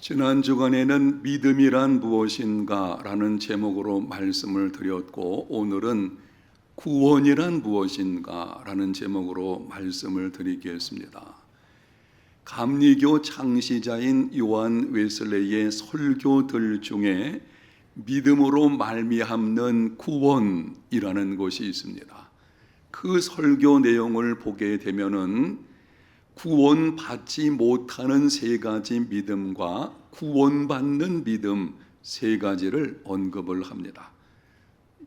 지난 주간에는 믿음이란 무엇인가 라는 제목으로 말씀을 드렸고, 오늘은 구원이란 무엇인가 라는 제목으로 말씀을 드리겠습니다. 감리교 창시자인 요한 웨슬레이의 설교들 중에 믿음으로 말미암는 구원이라는 것이 있습니다. 그 설교 내용을 보게 되면은 구원받지 못하는 세 가지 믿음과 구원받는 믿음 세 가지를 언급을 합니다.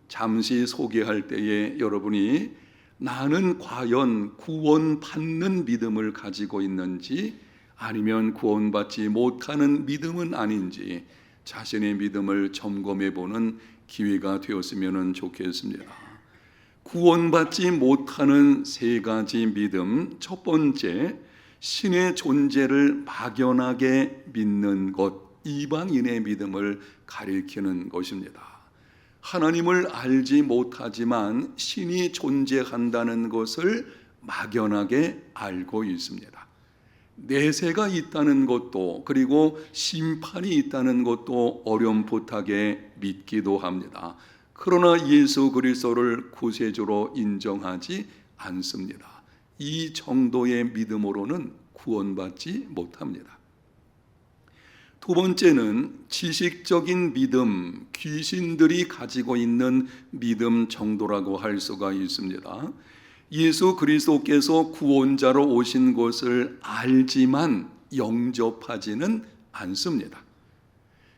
잠시 소개할 때에 여러분이 나는 과연 구원받는 믿음을 가지고 있는지 아니면 구원받지 못하는 믿음은 아닌지 자신의 믿음을 점검해 보는 기회가 되었으면 좋겠습니다. 구원받지 못하는 세 가지 믿음, 첫 번째, 신의 존재를 막연하게 믿는 것, 이방인의 믿음을 가리키는 것입니다. 하나님을 알지 못하지만 신이 존재한다는 것을 막연하게 알고 있습니다. 내세가 있다는 것도, 그리고 심판이 있다는 것도 어렴풋하게 믿기도 합니다. 그러나 예수 그리스도를 구세주로 인정하지 않습니다. 이 정도의 믿음으로는 구원받지 못합니다. 두 번째는 지식적인 믿음, 귀신들이 가지고 있는 믿음 정도라고 할 수가 있습니다. 예수 그리스도께서 구원자로 오신 것을 알지만 영접하지는 않습니다.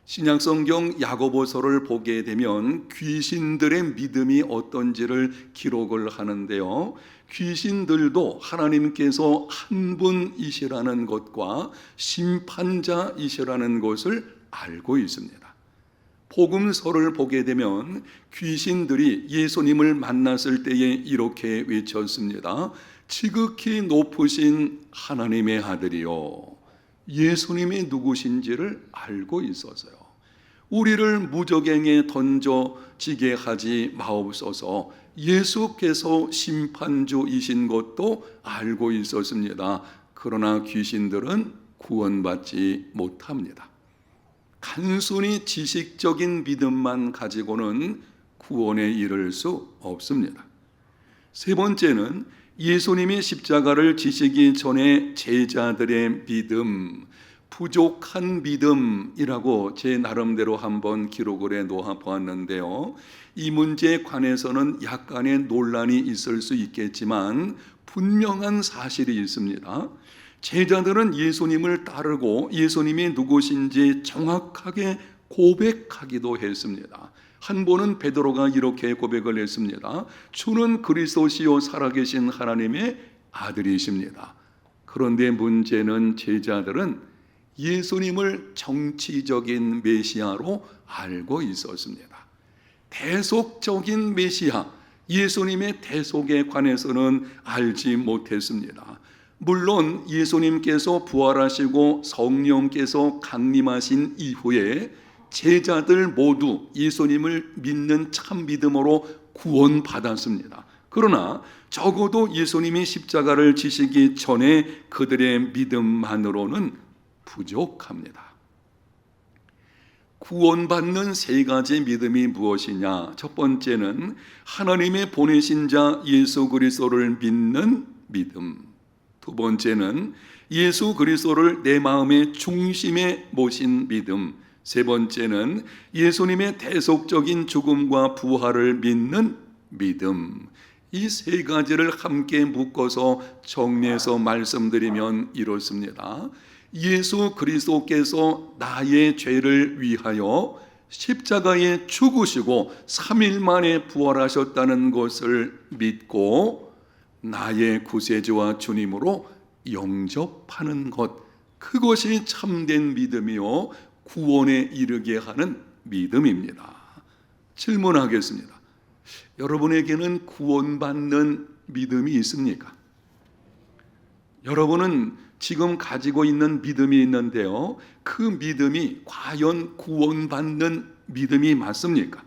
신약성경 야고보서를 보게 되면 귀신들의 믿음이 어떤지를 기록을 하는데요, 귀신들도 하나님께서 한 분이시라는 것과 심판자이시라는 것을 알고 있습니다. 복음서를 보게 되면 귀신들이 예수님을 만났을 때에 이렇게 외쳤습니다. 지극히 높으신 하나님의 아들이요, 예수님이 누구신지를 알고 있어서요, 우리를 무저갱에 던져지게 하지 마옵소서. 예수께서 심판주이신 것도 알고 있었습니다. 그러나 귀신들은 구원받지 못합니다. 단순히 지식적인 믿음만 가지고는 구원에 이를 수 없습니다. 세 번째는 예수님이 십자가를 지시기 전에 제자들의 믿음, 부족한 믿음이라고 제 나름대로 한번 기록을 해 놓아 보았는데요, 이 문제에 관해서는 약간의 논란이 있을 수 있겠지만 분명한 사실이 있습니다. 제자들은 예수님을 따르고 예수님이 누구신지 정확하게 고백하기도 했습니다. 한 번은 베드로가 이렇게 고백을 했습니다. 주는 그리스도시요 살아계신 하나님의 아들이십니다. 그런데 문제는 제자들은 예수님을 정치적인 메시아로 알고 있었습니다. 대속적인 메시아, 예수님의 대속에 관해서는 알지 못했습니다. 물론 예수님께서 부활하시고 성령께서 강림하신 이후에 제자들 모두 예수님을 믿는 참 믿음으로 구원받았습니다. 그러나 적어도 예수님이 십자가를 지시기 전에 그들의 믿음만으로는 부족합니다. 구원받는 세 가지 믿음이 무엇이냐? 첫 번째는 하나님의 보내신 자 예수 그리스도를 믿는 믿음. 두 번째는 예수 그리스도를 내 마음의 중심에 모신 믿음. 세 번째는 예수님의 대속적인 죽음과 부활을 믿는 믿음. 이 세 가지를 함께 묶어서 정리해서 말씀드리면 이렇습니다. 예수 그리스도께서 나의 죄를 위하여 십자가에 죽으시고 3일 만에 부활하셨다는 것을 믿고 나의 구세주와 주님으로 영접하는 것, 그것이 참된 믿음이요 구원에 이르게 하는 믿음입니다. 질문하겠습니다. 여러분에게는 구원받는 믿음이 있습니까? 여러분은 지금 가지고 있는 믿음이 있는데요, 그 믿음이 과연 구원받는 믿음이 맞습니까?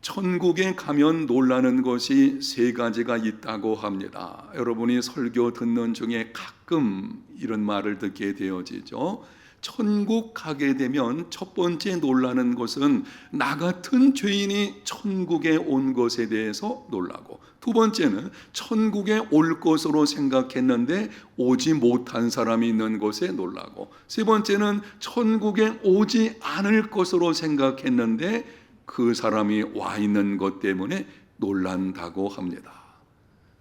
천국에 가면 놀라는 것이 세 가지가 있다고 합니다. 여러분이 설교 듣는 중에 가끔 이런 말을 듣게 되어지죠. 천국 가게 되면 첫 번째 놀라는 것은 나 같은 죄인이 천국에 온 것에 대해서 놀라고, 두 번째는 천국에 올 것으로 생각했는데 오지 못한 사람이 있는 것에 놀라고, 세 번째는 천국에 오지 않을 것으로 생각했는데 그 사람이 와 있는 것 때문에 놀란다고 합니다.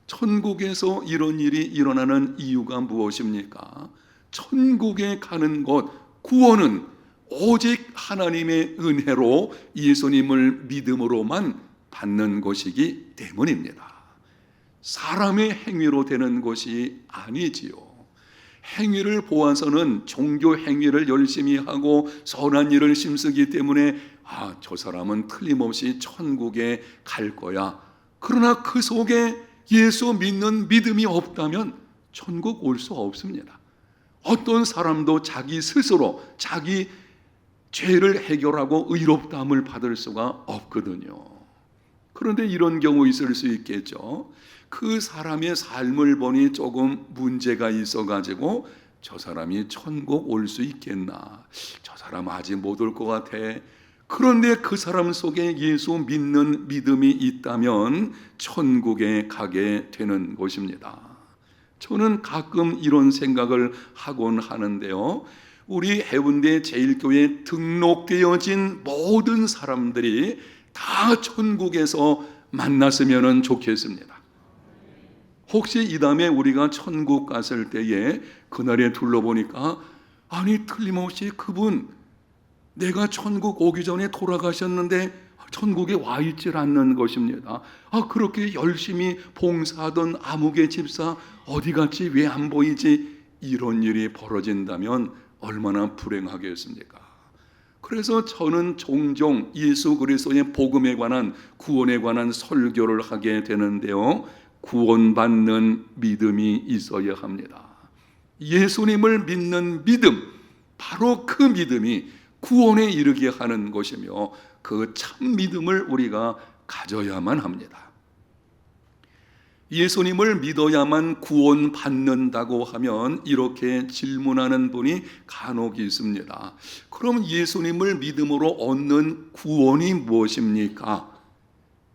천국에서 이런 일이 일어나는 이유가 무엇입니까? 천국에 가는 것, 구원은 오직 하나님의 은혜로 예수님을 믿음으로만 받는 것이기 때문입니다. 사람의 행위로 되는 것이 아니지요. 행위를 보아서는 종교 행위를 열심히 하고 선한 일을 힘쓰기 때문에 저 사람은 틀림없이 천국에 갈 거야. 그러나 그 속에 예수 믿는 믿음이 없다면 천국 올 수 없습니다. 어떤 사람도 자기 스스로 자기 죄를 해결하고 의롭다함을 받을 수가 없거든요. 그런데 이런 경우 있을 수 있겠죠. 그 사람의 삶을 보니 조금 문제가 있어가지고 저 사람이 천국 올 수 있겠나, 저 사람 아직 못 올 것 같아. 그런데 그 사람 속에 예수 믿는 믿음이 있다면 천국에 가게 되는 것입니다. 저는 가끔 이런 생각을 하곤 하는데요. 우리 해운대 제일교회에 등록되어진 모든 사람들이 다 천국에서 만났으면 좋겠습니다. 혹시 이 다음에 우리가 천국 갔을 때에 그날에 둘러보니까 아니 틀림없이 그분 내가 천국 오기 전에 돌아가셨는데 천국에 와 있질 않는 것입니다. 그렇게 열심히 봉사하던 아무개 집사 어디 갔지? 왜 안 보이지? 이런 일이 벌어진다면 얼마나 불행하겠습니까? 그래서 저는 종종 예수 그리스도의 복음에 관한, 구원에 관한 설교를 하게 되는데요. 구원받는 믿음이 있어야 합니다. 예수님을 믿는 믿음, 바로 그 믿음이 구원에 이르게 하는 것이며 그 참 믿음을 우리가 가져야만 합니다. 예수님을 믿어야만 구원받는다고 하면 이렇게 질문하는 분이 간혹 있습니다. 그럼 예수님을 믿음으로 얻는 구원이 무엇입니까?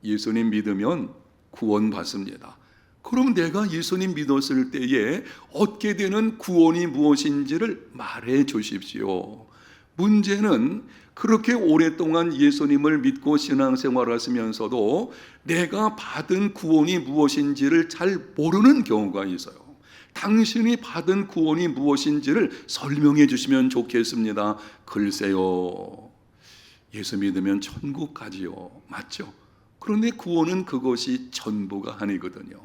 예수님 믿으면 구원받습니다. 그럼 내가 예수님 믿었을 때에 얻게 되는 구원이 무엇인지를 말해 주십시오. 문제는 그렇게 오랫동안 예수님을 믿고 신앙생활하시면서도 내가 받은 구원이 무엇인지를 잘 모르는 경우가 있어요. 당신이 받은 구원이 무엇인지를 설명해 주시면 좋겠습니다. 글쎄요, 예수 믿으면 천국 가지요. 맞죠? 그런데 구원은 그것이 전부가 아니거든요.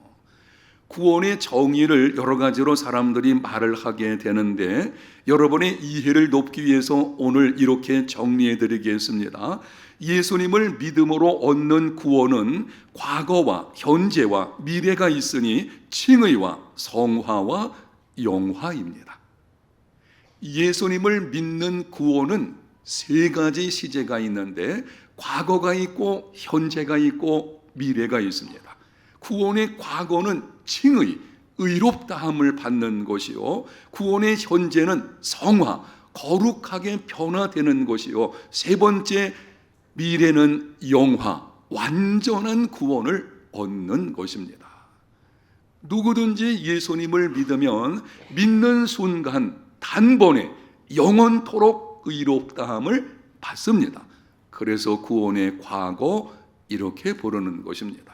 구원의 정의를 여러 가지로 사람들이 말을 하게 되는데 여러분의 이해를 돕기 위해서 오늘 이렇게 정리해 드리겠습니다. 예수님을 믿음으로 얻는 구원은 과거와 현재와 미래가 있으니 칭의와 성화와 영화입니다. 예수님을 믿는 구원은 세 가지 시제가 있는데 과거가 있고 현재가 있고 미래가 있습니다. 구원의 과거는 칭의, 의롭다함을 받는 것이요, 구원의 현재는 성화, 거룩하게 변화되는 것이요, 세 번째 미래는 영화, 완전한 구원을 얻는 것입니다. 누구든지 예수님을 믿으면 믿는 순간 단번에 영원토록 의롭다함을 받습니다. 그래서 구원의 과거 이렇게 부르는 것입니다.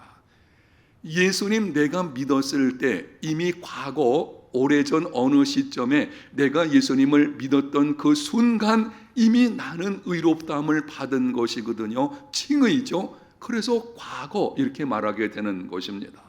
예수님 내가 믿었을 때 이미 과거 오래전 어느 시점에 내가 예수님을 믿었던 그 순간 이미 나는 의롭다함을 받은 것이거든요. 칭의죠. 그래서 과거 이렇게 말하게 되는 것입니다.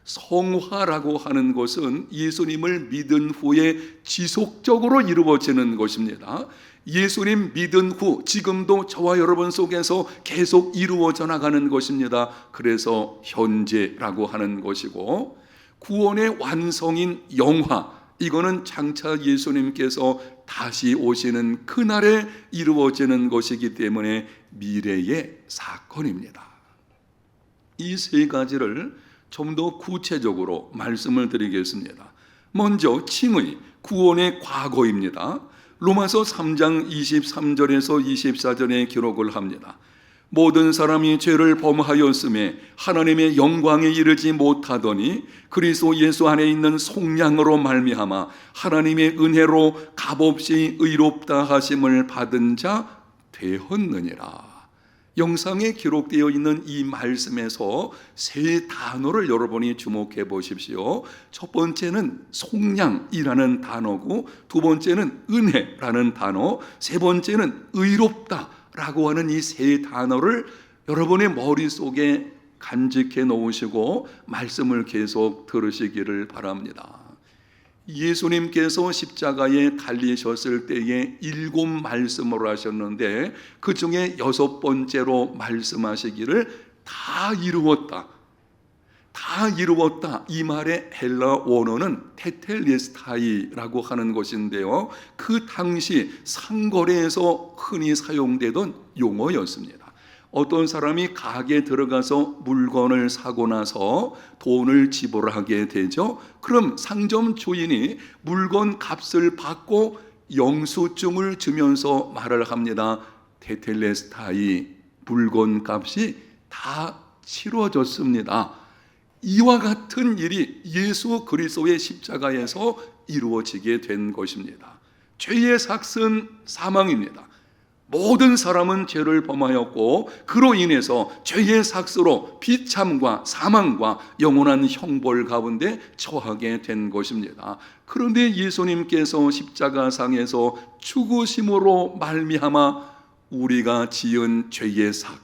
성화라고 하는 것은 예수님을 믿은 후에 지속적으로 이루어지는 것입니다. 예수님 믿은 후 지금도 저와 여러분 속에서 계속 이루어져 나가는 것입니다. 그래서 현재라고 하는 것이고, 구원의 완성인 영화, 이거는 장차 예수님께서 다시 오시는 그날에 이루어지는 것이기 때문에 미래의 사건입니다. 이 세 가지를 좀 더 구체적으로 말씀을 드리겠습니다. 먼저 칭의, 구원의 과거입니다. 로마서 3장 23절에서 24절에 기록을 합니다. 모든 사람이 죄를 범하였음에 하나님의 영광에 이르지 못하더니 그리스도 예수 안에 있는 속량으로 말미암아 하나님의 은혜로 값없이 의롭다 하심을 받은 자 되었느니라. 영상에 기록되어 있는 이 말씀에서 세 단어를 여러분이 주목해 보십시오. 첫 번째는 속량이라는 단어고, 두 번째는 은혜라는 단어, 세 번째는 의롭다라고 하는 이 세 단어를 여러분의 머릿속에 간직해 놓으시고 말씀을 계속 들으시기를 바랍니다. 예수님께서 십자가에 달리셨을 때에 7 말씀을 하셨는데 그 중에 6번째로 말씀하시기를 다 이루었다. 다 이루었다. 이 말의 헬라 원어는 테텔레스타이라고 하는 것인데요. 그 당시 상거래에서 흔히 사용되던 용어였습니다. 어떤 사람이 가게에 들어가서 물건을 사고 나서 돈을 지불하게 되죠. 그럼 상점 주인이 물건 값을 받고 영수증을 주면서 말을 합니다. 테텔레스타이, 물건 값이 다 치러졌습니다. 이와 같은 일이 예수 그리스도의 십자가에서 이루어지게 된 것입니다. 죄의 삭은 사망입니다. 모든 사람은 죄를 범하였고 그로 인해서 죄의 삭으로 비참과 사망과 영원한 형벌 가운데 처하게 된 것입니다. 그런데 예수님께서 십자가상에서 죽으심으로 말미암아 우리가 지은 죄의 삭,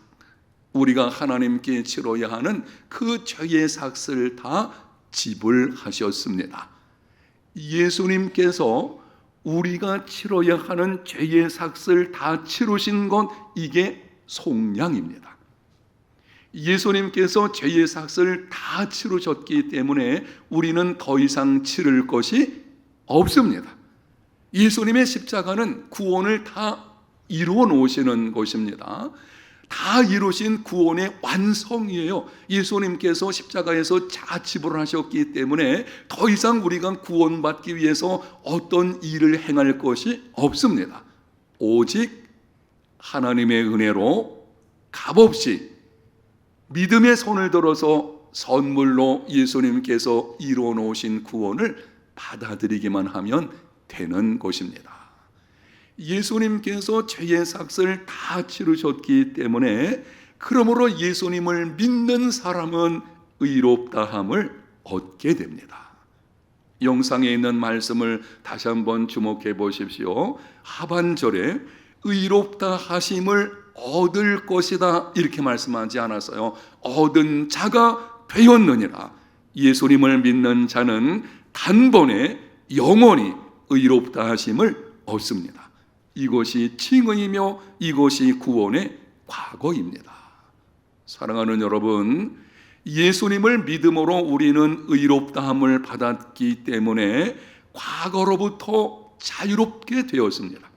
우리가 하나님께 치러야 하는 그 죄의 삭을 다 지불하셨습니다. 예수님께서 우리가 치러야 하는 죄의 삭을 다 치르신 것, 이게 속량입니다. 예수님께서 죄의 삭을 다 치르셨기 때문에 우리는 더 이상 치를 것이 없습니다. 예수님의 십자가는 구원을 다 이루어 놓으시는 것입니다. 다 이루신 구원의 완성이에요. 예수님께서 십자가에서 다 지불하셨기 때문에 더 이상 우리가 구원받기 위해서 어떤 일을 행할 것이 없습니다. 오직 하나님의 은혜로 값없이 믿음의 손을 들어서 선물로 예수님께서 이루어 놓으신 구원을 받아들이기만 하면 되는 것입니다. 예수님께서 죄의 삭을 다 치르셨기 때문에 그러므로 예수님을 믿는 사람은 의롭다함을 얻게 됩니다. 영상에 있는 말씀을 다시 한번 주목해 보십시오. 하반절에 의롭다 하심을 얻을 것이다 이렇게 말씀하지 않았어요. 얻은 자가 되었느니라. 예수님을 믿는 자는 단번에 영원히 의롭다 하심을 얻습니다. 이것이 칭의이며 이것이 구원의 과거입니다. 사랑하는 여러분, 예수님을 믿음으로 우리는 의롭다함을 받았기 때문에 과거로부터 자유롭게 되었습니다.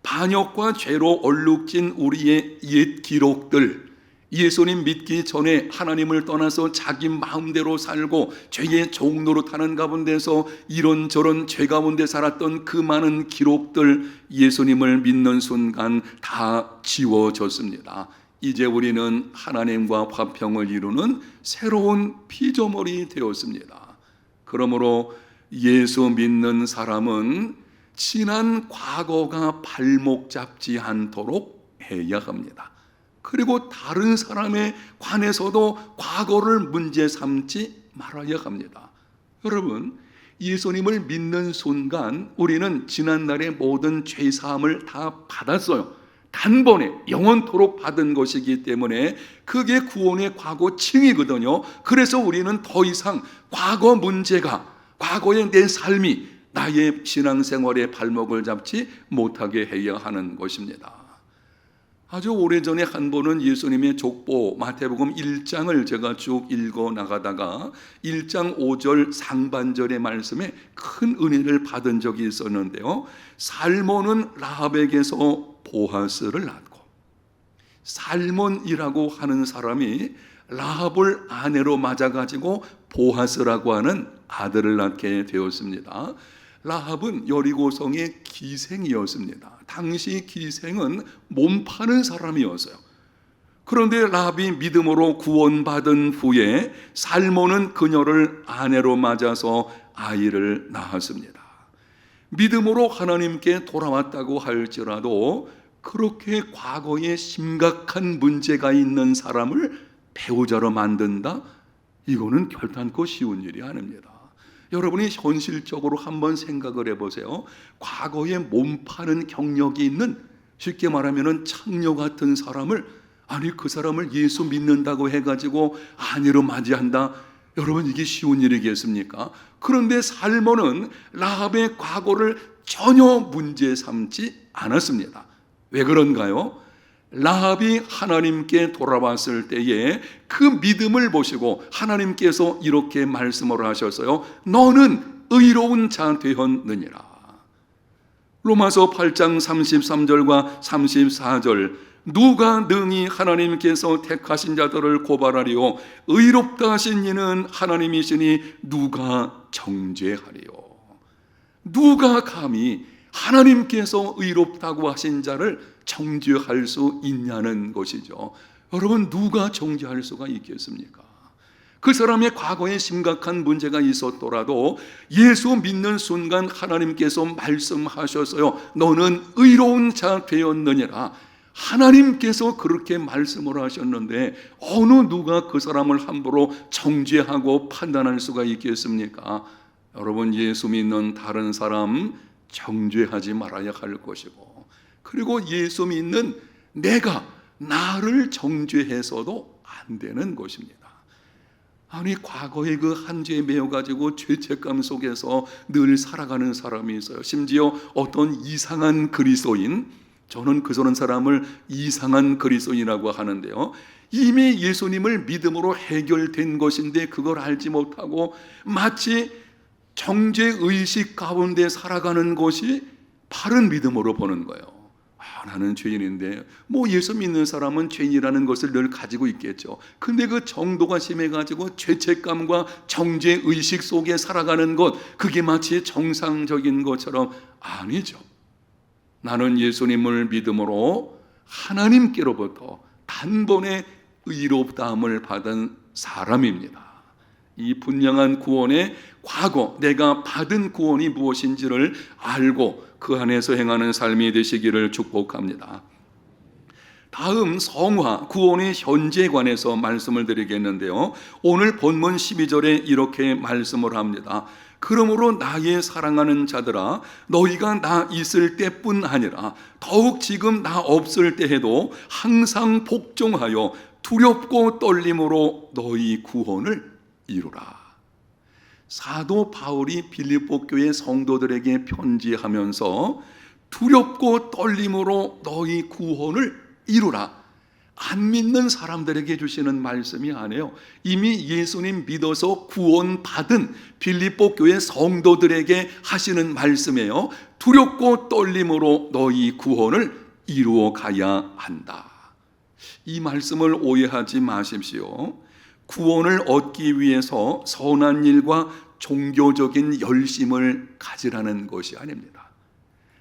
반역과 죄로 얼룩진 우리의 옛 기록들, 예수님 믿기 전에 하나님을 떠나서 자기 마음대로 살고 죄의 종노릇하는 가운데서 이런저런 죄 가운데 살았던 그 많은 기록들, 예수님을 믿는 순간 다 지워졌습니다. 이제 우리는 하나님과 화평을 이루는 새로운 피조물이 되었습니다. 그러므로 예수 믿는 사람은 지난 과거가 발목 잡지 않도록 해야 합니다. 그리고 다른 사람에 관해서도 과거를 문제 삼지 말아야 합니다. 여러분, 예수님을 믿는 순간 우리는 지난날의 모든 죄사함을 다 받았어요. 단번에 영원토록 받은 것이기 때문에 그게 구원의 과거 칭이거든요. 그래서 우리는 더 이상 과거 문제가, 과거의 내 삶이 나의 신앙생활의 발목을 잡지 못하게 해야 하는 것입니다. 아주 오래전에 한 번은 예수님의 족보 마태복음 1장을 제가 쭉 읽어 나가다가 1장 5절 상반절의 말씀에 큰 은혜를 받은 적이 있었는데요. 살몬은 라합에게서 보아스를 낳고, 살몬이라고 하는 사람이 라합을 아내로 맞아가지고 보아스라고 하는 아들을 낳게 되었습니다. 라합은 여리고성의 기생이었습니다. 당시 기생은 몸 파는 사람이었어요. 그런데 라합이 믿음으로 구원받은 후에 살모는 그녀를 아내로 맞아서 아이를 낳았습니다. 믿음으로 하나님께 돌아왔다고 할지라도 그렇게 과거에 심각한 문제가 있는 사람을 배우자로 만든다? 이거는 결단코 쉬운 일이 아닙니다. 여러분이 현실적으로 한번 생각을 해보세요. 과거에 몸 파는 경력이 있는, 쉽게 말하면 창녀 같은 사람을, 아니 그 사람을 예수 믿는다고 해가지고 아내로 맞이한다? 여러분 이게 쉬운 일이겠습니까? 그런데 살모는 라합의 과거를 전혀 문제 삼지 않았습니다. 왜 그런가요? 라합이 하나님께 돌아왔을 때에 그 믿음을 보시고 하나님께서 이렇게 말씀을 하셨어요. 너는 의로운 자 되었느니라. 로마서 8장 33절과 34절, 누가 능히 하나님께서 택하신 자들을 고발하리요 의롭다 하신 이는 하나님이시니 누가 정죄하리요. 누가 감히 하나님께서 의롭다고 하신 자를 정죄할 수 있냐는 것이죠. 여러분 누가 정죄할 수가 있겠습니까? 그 사람의 과거에 심각한 문제가 있었더라도 예수 믿는 순간 하나님께서 말씀하셨어요. 너는 의로운 자 되었느니라. 하나님께서 그렇게 말씀을 하셨는데 어느 누가 그 사람을 함부로 정죄하고 판단할 수가 있겠습니까? 여러분 예수 믿는 다른 사람 정죄하지 말아야 할 것이고, 그리고 예수 믿는 내가 나를 정죄해서도 안 되는 것입니다. 아니 과거의 그 한 죄에 매여가지고 죄책감 속에서 늘 살아가는 사람이 있어요. 심지어 어떤 이상한 그리스도인, 저는 그런 사람을 이상한 그리스도인이라고 하는데요, 이미 예수님을 믿음으로 해결된 것인데 그걸 알지 못하고 마치 정죄의식 가운데 살아가는 것이 바른 믿음으로 보는 거예요. 나는 죄인인데 뭐 예수 믿는 사람은 죄인이라는 것을 늘 가지고 있겠죠. 근데 그 정도가 심해가지고 죄책감과 정죄의식 속에 살아가는 것, 그게 마치 정상적인 것처럼 아니죠. 나는 예수님을 믿음으로 하나님께로부터 단번에 의롭다함을 받은 사람입니다. 이 분명한 구원의 과거, 내가 받은 구원이 무엇인지를 알고 그 안에서 행하는 삶이 되시기를 축복합니다. 다음 성화, 구원의 현재에 관해서 말씀을 드리겠는데요, 오늘 본문 12절에 이렇게 말씀을 합니다. 그러므로 나의 사랑하는 자들아, 너희가 나 있을 때뿐 아니라 더욱 지금 나 없을 때에도 항상 복종하여 두렵고 떨림으로 너희 구원을 이루라. 사도 바울이 빌립보 교회 성도들에게 편지하면서 두렵고 떨림으로 너희 구원을 이루라, 안 믿는 사람들에게 주시는 말씀이 아니에요. 이미 예수님 믿어서 구원받은 빌립보 교회 성도들에게 하시는 말씀이에요. 두렵고 떨림으로 너희 구원을 이루어 가야 한다. 이 말씀을 오해하지 마십시오. 구원을 얻기 위해서 선한 일과 종교적인 열심을 가지라는 것이 아닙니다.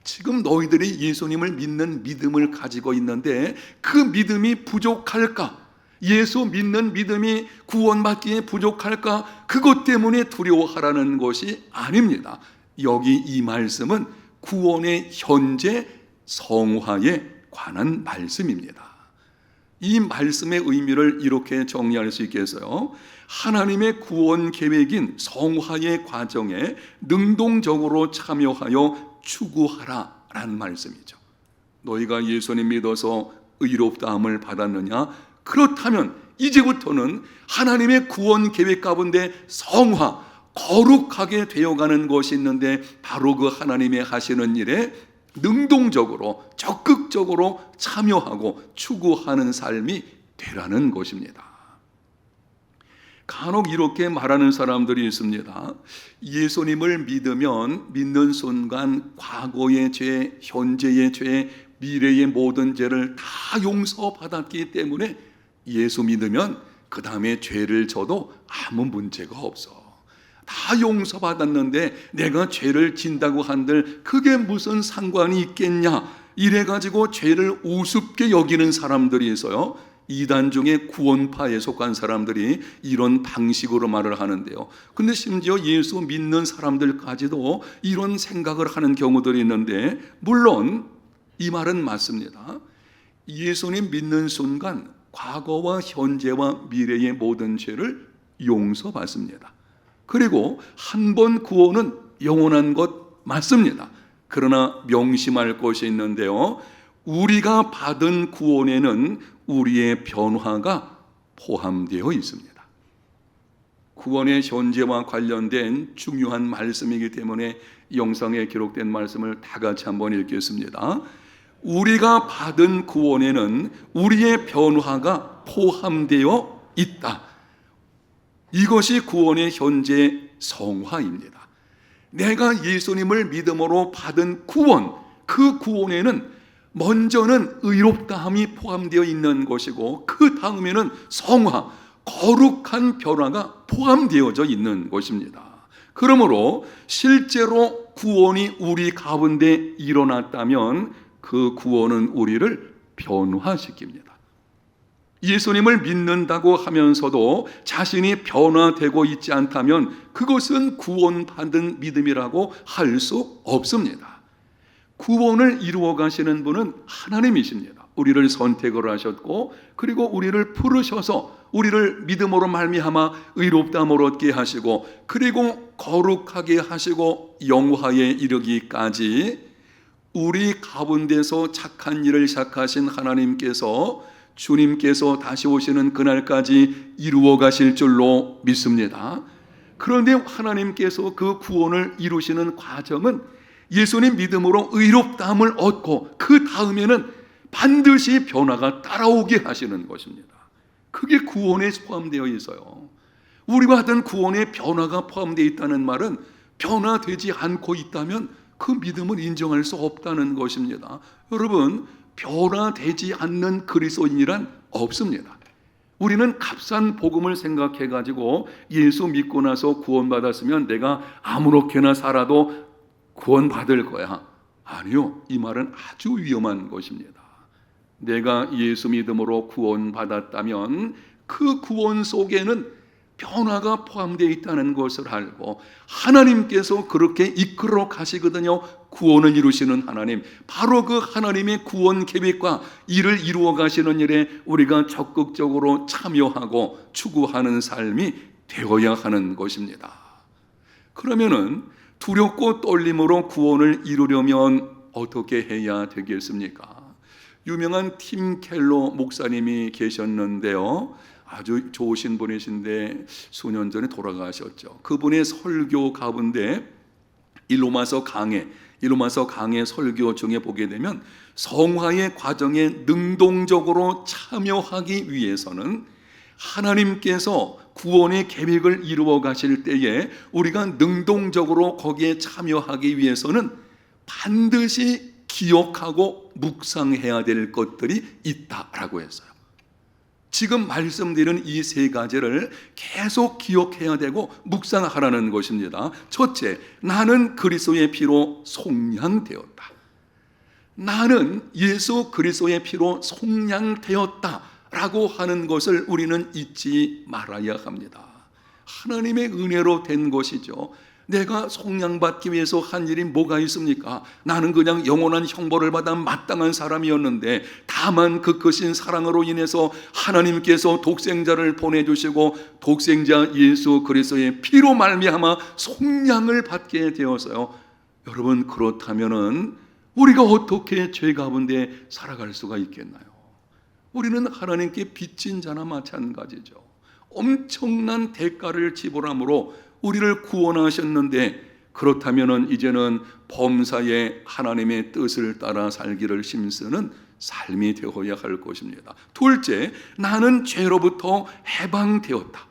지금 너희들이 예수님을 믿는 믿음을 가지고 있는데 그 믿음이 부족할까? 예수 믿는 믿음이 구원받기에 부족할까? 그것 때문에 두려워하라는 것이 아닙니다. 여기 이 말씀은 구원의 현재 성화에 관한 말씀입니다. 이 말씀의 의미를 이렇게 정리할 수 있겠어요. 하나님의 구원 계획인 성화의 과정에 능동적으로 참여하여 추구하라 라는 말씀이죠. 너희가 예수님 믿어서 의롭다함을 받았느냐? 그렇다면 이제부터는 하나님의 구원 계획 가운데 성화, 거룩하게 되어가는 것이 있는데 바로 그 하나님의 하시는 일에 능동적으로 적극적으로 참여하고 추구하는 삶이 되라는 것입니다. 간혹 이렇게 말하는 사람들이 있습니다. 예수님을 믿으면 믿는 순간 과거의 죄, 현재의 죄, 미래의 모든 죄를 다 용서받았기 때문에 예수 믿으면 그 다음에 죄를 져도 아무 문제가 없어. 다 용서받았는데 내가 죄를 진다고 한들 그게 무슨 상관이 있겠냐, 이래가지고 죄를 우습게 여기는 사람들이 있어요. 이단 중에 구원파에 속한 사람들이 이런 방식으로 말을 하는데요. 근데 심지어 예수 믿는 사람들까지도 이런 생각을 하는 경우들이 있는데, 물론 이 말은 맞습니다. 예수님 믿는 순간 과거와 현재와 미래의 모든 죄를 용서받습니다. 그리고 한 번 구원은 영원한 것 맞습니다. 그러나 명심할 것이 있는데요, 우리가 받은 구원에는 우리의 변화가 포함되어 있습니다. 구원의 현재와 관련된 중요한 말씀이기 때문에 영상에 기록된 말씀을 다 같이 한번 읽겠습니다. 우리가 받은 구원에는 우리의 변화가 포함되어 있다. 이것이 구원의 현재 성화입니다. 내가 예수님을 믿음으로 받은 구원, 그 구원에는 먼저는 의롭다함이 포함되어 있는 것이고, 그 다음에는 성화, 거룩한 변화가 포함되어져 있는 것입니다. 그러므로 실제로 구원이 우리 가운데 일어났다면 그 구원은 우리를 변화시킵니다. 예수님을 믿는다고 하면서도 자신이 변화되고 있지 않다면 그것은 구원받은 믿음이라고 할 수 없습니다. 구원을 이루어 가시는 분은 하나님이십니다. 우리를 선택을 하셨고, 그리고 우리를 부르셔서 우리를 믿음으로 말미암아 의롭다함을 얻게 하시고, 그리고 거룩하게 하시고 영화에 이르기까지 우리 가운데서 착한 일을 시작하신 하나님께서 주님께서 다시 오시는 그날까지 이루어 가실 줄로 믿습니다. 그런데 하나님께서 그 구원을 이루시는 과정은 예수님 믿음으로 의롭다함을 얻고 그 다음에는 반드시 변화가 따라오게 하시는 것입니다. 그게 구원에 포함되어 있어요. 우리가 받은 구원에 변화가 포함되어 있다는 말은 변화되지 않고 있다면 그 믿음을 인정할 수 없다는 것입니다. 여러분, 변화되지 않는 그리스도인이란 없습니다. 우리는 값싼 복음을 생각해 가지고 예수 믿고 나서 구원받았으면 내가 아무렇게나 살아도 구원받을 거야. 아니요, 이 말은 아주 위험한 것입니다. 내가 예수 믿음으로 구원받았다면 그 구원 속에는 변화가 포함되어 있다는 것을 알고, 하나님께서 그렇게 이끌어 가시거든요. 구원을 이루시는 하나님, 바로 그 하나님의 구원 계획과 이를 이루어 가시는 일에 우리가 적극적으로 참여하고 추구하는 삶이 되어야 하는 것입니다. 그러면은 두렵고 떨림으로 구원을 이루려면 어떻게 해야 되겠습니까? 유명한 팀 켈러 목사님이 계셨는데요, 아주 좋으신 분이신데 수년 전에 돌아가셨죠. 그분의 설교 가운데 일로마서 강해 설교 중에 보게 되면 성화의 과정에 능동적으로 참여하기 위해서는 하나님께서 구원의 계획을 이루어 가실 때에 우리가 능동적으로 거기에 참여하기 위해서는 반드시 기억하고 묵상해야 될 것들이 있다라고 했어요. 지금 말씀드린 이 세 가지를 계속 기억해야 되고 묵상하라는 것입니다. 첫째, 나는 그리스도의 피로 속량되었다. 나는 예수 그리스도의 피로 속량되었다라고 하는 것을 우리는 잊지 말아야 합니다. 하나님의 은혜로 된 것이죠. 내가 속량받기 위해서 한 일이 뭐가 있습니까? 나는 그냥 영원한 형벌을 받아 마땅한 사람이었는데, 다만 그 크신 사랑으로 인해서 하나님께서 독생자를 보내주시고 독생자 예수 그리스도의 피로 말미암아 속량을 받게 되어서요. 여러분, 그렇다면은 우리가 어떻게 죄 가운데 살아갈 수가 있겠나요? 우리는 하나님께 빚진 자나 마찬가지죠. 엄청난 대가를 지불함으로 우리를 구원하셨는데, 그렇다면 이제는 범사에 하나님의 뜻을 따라 살기를 힘쓰는 삶이 되어야 할 것입니다. 둘째, 나는 죄로부터 해방되었다.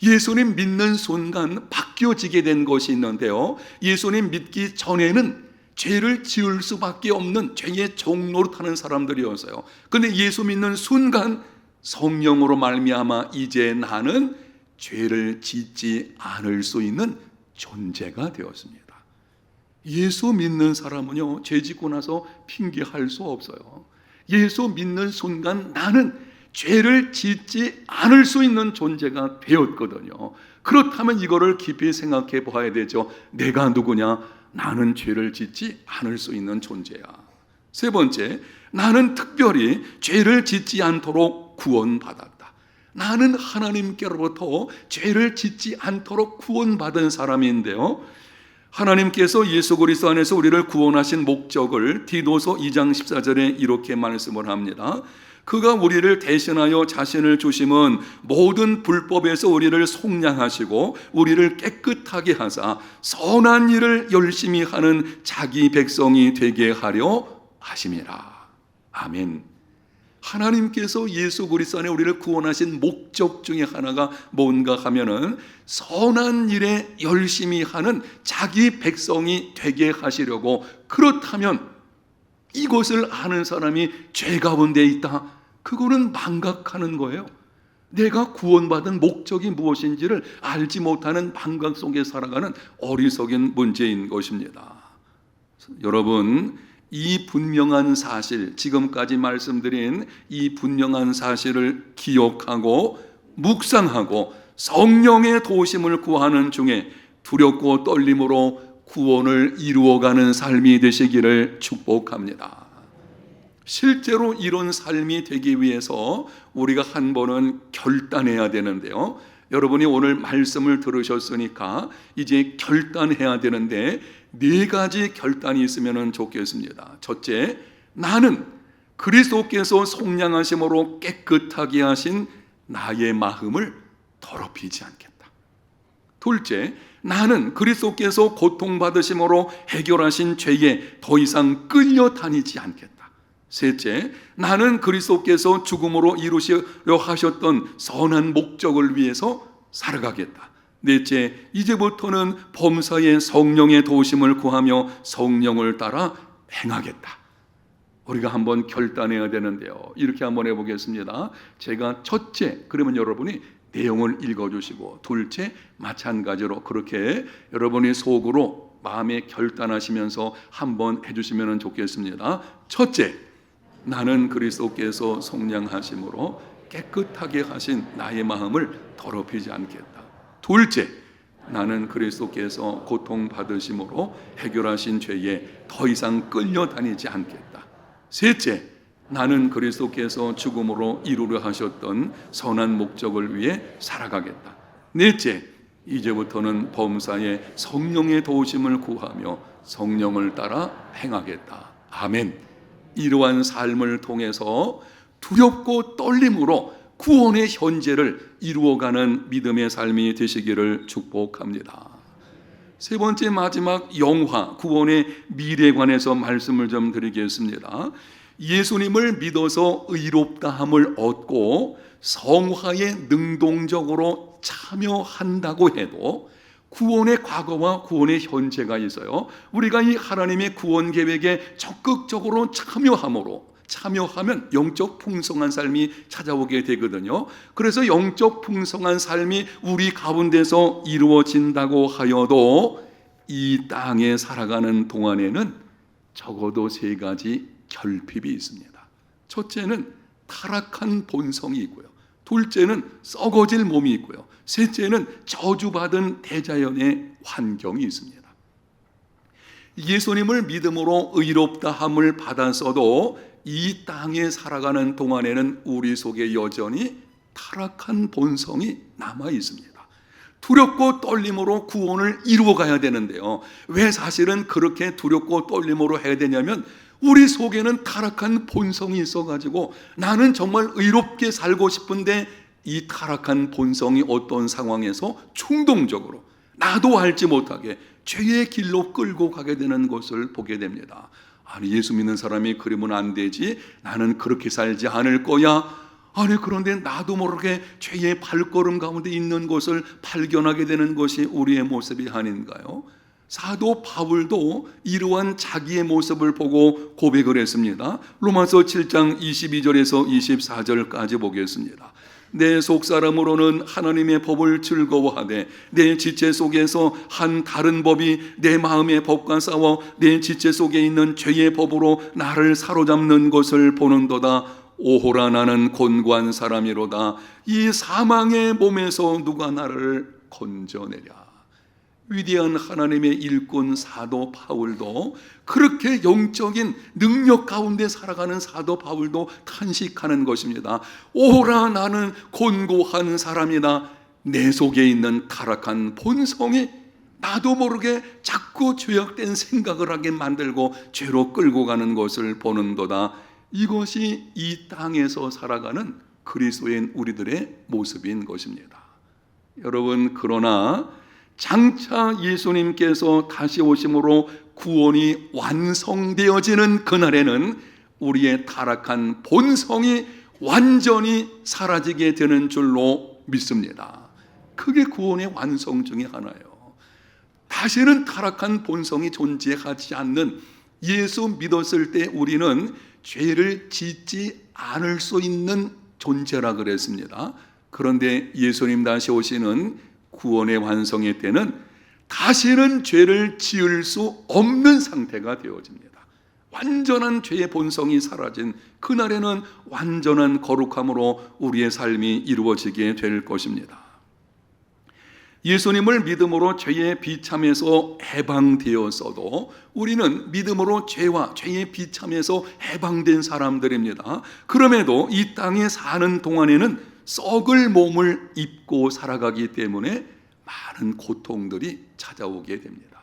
예수님 믿는 순간 바뀌어지게 된 것이 있는데요, 예수님 믿기 전에는 죄를 지을 수밖에 없는 죄의 종노릇하는 사람들이었어요. 그런데 예수 믿는 순간 성령으로 말미암아 이제 나는 죄를 짓지 않을 수 있는 존재가 되었습니다. 예수 믿는 사람은요, 죄 짓고 나서 핑계할 수 없어요. 예수 믿는 순간 나는 죄를 짓지 않을 수 있는 존재가 되었거든요. 그렇다면 이거를 깊이 생각해 봐야 되죠. 내가 누구냐? 나는 죄를 짓지 않을 수 있는 존재야. 세 번째, 나는 특별히 죄를 짓지 않도록 구원받았다. 나는 하나님께로부터 죄를 짓지 않도록 구원받은 사람인데요, 하나님께서 예수 그리스도 안에서 우리를 구원하신 목적을 디도서 2장 14절에 이렇게 말씀을 합니다. 그가 우리를 대신하여 자신을 주심은 모든 불법에서 우리를 속량하시고 우리를 깨끗하게 하사 선한 일을 열심히 하는 자기 백성이 되게 하려 하심이라. 아멘. 하나님께서 예수 그리스도 안에 우리를 구원하신 목적 중에 하나가 뭔가 하면은 선한 일에 열심히 하는 자기 백성이 되게 하시려고, 그렇다면 이것을 아는 사람이 죄 가운데 있다, 그거는 망각하는 거예요. 내가 구원받은 목적이 무엇인지를 알지 못하는 망각 속에 살아가는 어리석은 문제인 것입니다. 여러분, 이 분명한 사실, 지금까지 말씀드린 이 분명한 사실을 기억하고 묵상하고 성령의 도우심을 구하는 중에 두렵고 떨림으로 구원을 이루어가는 삶이 되시기를 축복합니다. 실제로 이런 삶이 되기 위해서 우리가 한 번은 결단해야 되는데요, 여러분이 오늘 말씀을 들으셨으니까 이제 결단해야 되는데, 네 가지 결단이 있으면 좋겠습니다. 첫째, 나는 그리스도께서 속량하심으로 깨끗하게 하신 나의 마음을 더럽히지 않겠다. 둘째, 나는 그리스도께서 고통받으심으로 해결하신 죄에 더 이상 끌려다니지 않겠다. 셋째, 나는 그리스도께서 죽음으로 이루시려 하셨던 선한 목적을 위해서 살아가겠다. 넷째, 이제부터는 범사에 성령의 도우심을 구하며 성령을 따라 행하겠다. 우리가 한번 결단해야 되는데요, 이렇게 한번 해보겠습니다. 제가 첫째, 그러면 여러분이 내용을 읽어주시고, 둘째, 마찬가지로 그렇게 여러분이 속으로 마음에 결단하시면서 한번 해주시면 좋겠습니다. 첫째, 나는 그리스도께서 속량하심으로 깨끗하게 하신 나의 마음을 더럽히지 않겠다. 둘째, 나는 그리스도께서 고통받으심으로 해결하신 죄에 더 이상 끌려다니지 않겠다. 셋째, 나는 그리스도께서 죽음으로 이루려 하셨던 선한 목적을 위해 살아가겠다. 넷째, 이제부터는 범사에 성령의 도우심을 구하며 성령을 따라 행하겠다. 아멘. 이러한 삶을 통해서 두렵고 떨림으로 구원의 현재를 이루어가는 믿음의 삶이 되시기를 축복합니다. 세 번째, 마지막 영화, 구원의 미래에 관해서 말씀을 좀 드리겠습니다. 예수님을 믿어서 의롭다함을 얻고 성화에 능동적으로 참여한다고 해도 구원의 과거와 구원의 현재가 있어요. 우리가 이 하나님의 구원 계획에 적극적으로 참여하면 영적 풍성한 삶이 찾아오게 되거든요. 그래서 영적 풍성한 삶이 우리 가운데서 이루어진다고 하여도 이 땅에 살아가는 동안에는 적어도 세 가지 결핍이 있습니다. 첫째는 타락한 본성이 있고요, 둘째는 썩어질 몸이 있고요, 셋째는 저주받은 대자연의 환경이 있습니다. 예수님을 믿음으로 의롭다함을 받았어도 이 땅에 살아가는 동안에는 우리 속에 여전히 타락한 본성이 남아 있습니다. 두렵고 떨림으로 구원을 이루어 가야 되는데요, 왜 사실은 그렇게 두렵고 떨림으로 해야 되냐면 우리 속에는 타락한 본성이 있어가지고 나는 정말 의롭게 살고 싶은데 이 타락한 본성이 어떤 상황에서 충동적으로 나도 알지 못하게 죄의 길로 끌고 가게 되는 것을 보게 됩니다. 아니, 예수 믿는 사람이 그러면 안 되지, 나는 그렇게 살지 않을 거야. 아니, 그런데 나도 모르게 죄의 발걸음 가운데 있는 것을 발견하게 되는 것이 우리의 모습이 아닌가요? 사도 바울도 이러한 자기의 모습을 보고 고백을 했습니다. 로마서 7장 22절에서 24절까지 보겠습니다. 내 속사람으로는 하나님의 법을 즐거워하되 내 지체 속에서 한 다른 법이 내 마음의 법과 싸워 내 지체 속에 있는 죄의 법으로 나를 사로잡는 것을 보는도다. 오호라, 나는 곤고한 사람이로다. 이 사망의 몸에서 누가 나를 건져내랴. 위대한 하나님의 일꾼 사도 바울도, 그렇게 영적인 능력 가운데 살아가는 사도 바울도 탄식하는 것입니다. 오라, 나는 곤고한 사람이다. 내 속에 있는 타락한 본성이 나도 모르게 자꾸 죄악된 생각을 하게 만들고 죄로 끌고 가는 것을 보는도다. 이것이 이 땅에서 살아가는 그리스도인 우리들의 모습인 것입니다. 여러분, 그러나 장차 예수님께서 다시 오심으로 구원이 완성되어지는 그날에는 우리의 타락한 본성이 완전히 사라지게 되는 줄로 믿습니다. 그게 구원의 완성 중에 하나예요. 다시는 타락한 본성이 존재하지 않는 예수 믿었을 때 우리는 죄를 짓지 않을 수 있는 존재라 그랬습니다. 그런데 예수님 다시 오시는 구원의 완성의 때는 다시는 죄를 지을 수 없는 상태가 되어집니다. 완전한 죄의 본성이 사라진 그날에는 완전한 거룩함으로 우리의 삶이 이루어지게 될 것입니다. 예수님을 믿음으로 죄의 비참에서 해방되었어도 우리는 믿음으로 죄와 죄의 비참에서 해방된 사람들입니다. 그럼에도 이 땅에 사는 동안에는 썩을 몸을 입고 살아가기 때문에 많은 고통들이 찾아오게 됩니다.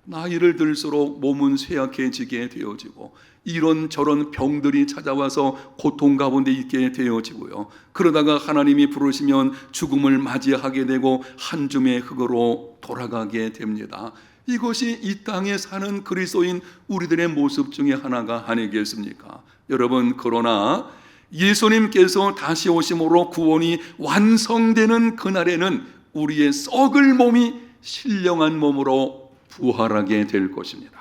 나이를 들수록 몸은 쇠약해지게 되어지고 이런저런 병들이 찾아와서 고통 가운데 있게 되어지고요. 그러다가 하나님이 부르시면 죽음을 맞이하게 되고 한 줌의 흙으로 돌아가게 됩니다. 이것이 이 땅에 사는 그리스도인 우리들의 모습 중에 하나가 아니겠습니까? 여러분, 그러나 예수님께서 다시 오심으로 구원이 완성되는 그날에는 우리의 썩을 몸이 신령한 몸으로 부활하게 될 것입니다.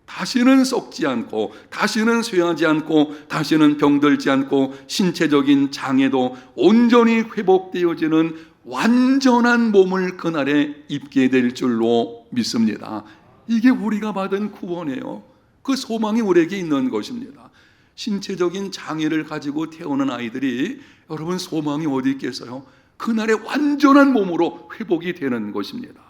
다시는 썩지 않고, 다시는 쇠하지 않고, 다시는 병들지 않고, 신체적인 장애도 온전히 회복되어지는 완전한 몸을 그날에 입게 될 줄로 믿습니다. 이게 우리가 받은 구원이에요. 그 소망이 우리에게 있는 것입니다. 신체적인 장애를 가지고 태어난 아이들이, 여러분, 소망이 어디 있겠어요? 그날에 완전한 몸으로 회복이 되는 것입니다.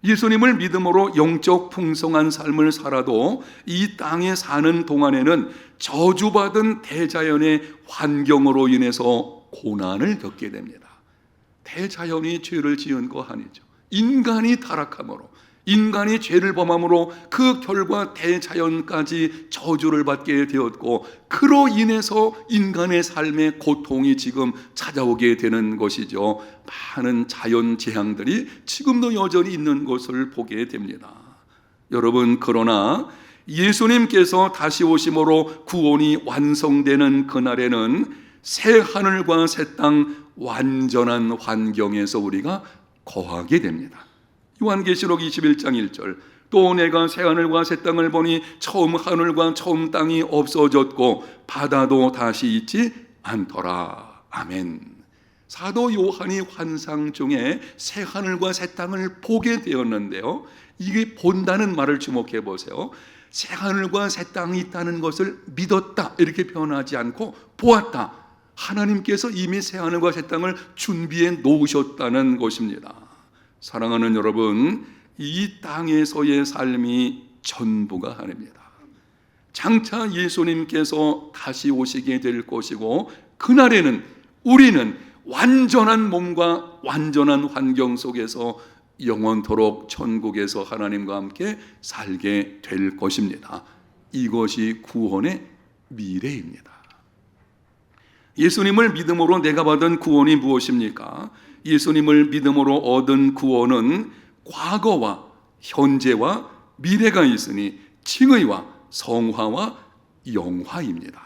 예수님을 믿음으로 영적 풍성한 삶을 살아도 이 땅에 사는 동안에는 저주받은 대자연의 환경으로 인해서 고난을 겪게 됩니다. 대자연이 죄를 지은 거 아니죠. 인간이 타락함으로, 인간이 죄를 범함으로 그 결과 대자연까지 저주를 받게 되었고, 그로 인해서 인간의 삶의 고통이 지금 찾아오게 되는 것이죠. 많은 자연 재앙들이 지금도 여전히 있는 것을 보게 됩니다. 여러분, 그러나 예수님께서 다시 오심으로 구원이 완성되는 그날에는 새 하늘과 새 땅, 완전한 환경에서 우리가 거하게 됩니다. 요한계시록 21장 1절, 또 내가 새하늘과 새 땅을 보니 처음 하늘과 처음 땅이 없어졌고 바다도 다시 있지 않더라. 아멘. 사도 요한이 환상 중에 새하늘과 새 땅을 보게 되었는데요, 이게 본다는 말을 주목해 보세요. 새하늘과 새 땅이 있다는 것을 믿었다 이렇게 표현하지 않고 보았다. 하나님께서 이미 새하늘과 새 땅을 준비해 놓으셨다는 것입니다. 사랑하는 여러분, 이 땅에서의 삶이 전부가 아닙니다. 장차 예수님께서 다시 오시게 될 것이고, 그날에는 우리는 완전한 몸과 완전한 환경 속에서 영원토록 천국에서 하나님과 함께 살게 될 것입니다. 이것이 구원의 미래입니다. 예수님을 믿음으로 내가 받은 구원이 무엇입니까? 예수님을 믿음으로 얻은 구원은 과거와 현재와 미래가 있으니 칭의와 성화와 영화입니다.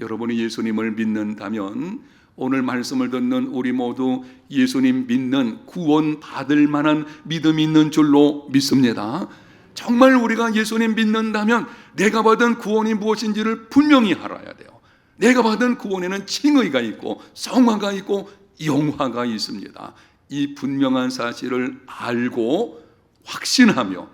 여러분이 예수님을 믿는다면 오늘 말씀을 듣는 우리 모두 예수님 믿는, 구원 받을 만한 믿음이 있는 줄로 믿습니다. 정말 우리가 예수님 믿는다면 내가 받은 구원이 무엇인지를 분명히 알아야 돼요. 내가 받은 구원에는 칭의가 있고 성화가 있고 영화가 있습니다. 이 분명한 사실을 알고 확신하며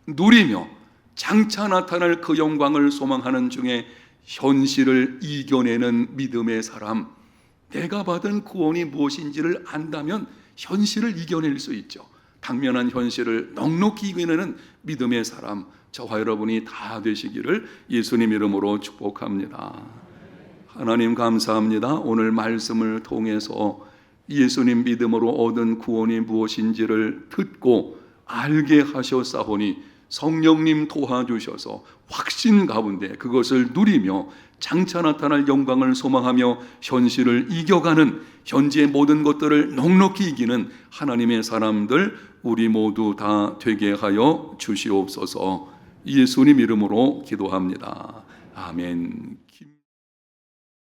누리며 장차 나타날 그 영광을 소망하는 중에 현실을 이겨내는 믿음의 사람, 내가 받은 구원이 무엇인지를 안다면 현실을 이겨낼 수 있죠. 당면한 현실을 넉넉히 이겨내는 믿음의 사람, 저와 여러분이 다 되시기를 예수님 이름으로 축복합니다. 하나님 감사합니다. 오늘 말씀을 통해서 예수님 믿음으로 얻은 구원이 무엇인지를 듣고 알게 하셨사오니 성령님 도와주셔서 확신 가운데 그것을 누리며 장차 나타날 영광을 소망하며 현실을 이겨가는, 현재의 모든 것들을 넉넉히 이기는 하나님의 사람들 우리 모두 다 되게 하여 주시옵소서. 예수님 이름으로 기도합니다. 아멘.